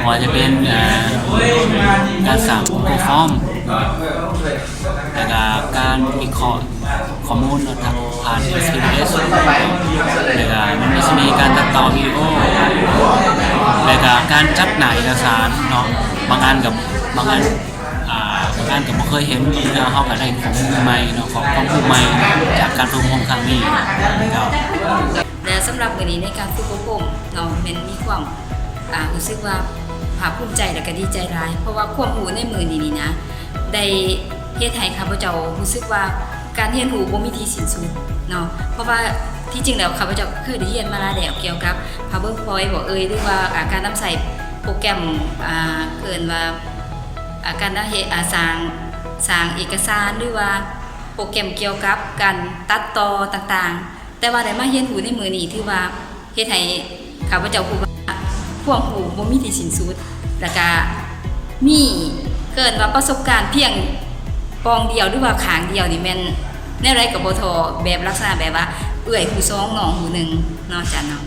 ว่าจะเป็นการสั่งโปรฟอร์มแล้วก็การวิเคราะห์ข้อมูลทางผ่าน SMS แล้วก็มันจะมีการตัดต่อวิดีโอแล้วก็การจัดหน้าเอกสารเนาะบางอันกับบ่เคยเห็นแล้วเขาก็ได้ข้อมูลใหม่เนาะของข้อมูลใหม่จากการฝึกอบรมครั้งนี้ครับและสำหรับวันนี้ในการฝึกอบรมเนาะมันมีความรู้สึกว่าภาคภูมิใจและก็ดีใจหลายเพราะว่าความรู้ในมือนี้นะได้เฮ็ดให้ข้าพเจ้ารู้สึกว่าการเรียนรู้บ่มีที่สิ้นสุดเนาะเพราะว่าที่จริงแล้วข้าพเจ้าเคยได้เรียนมาแล้วเกี่ยวกับ PowerPoint บ่หรือว่าการนำใส่โปรแกรมเกินว่าการสร้างเอกสารหรือว่าโปรแกรมเกี่ยวกับการตัดต่อต่างๆแต่ว่าได้มาเรียนรู้ในมือนี้ถือว่าเฮ็ดให้ข้าพเจ้ารู้ว่าความรู้บ่มีที่สิ้นสุดแล้วก็มีเกินว่าประสบการณ์เพียงปองเดียวหรือว่าข้างเดียวนี่แม่นแนวใดก็บ่ท้อแบบลักษณะแบบว่าเอื้อยผู้สองน้องผู้หนึ่งเนาะจ้ะเนาะ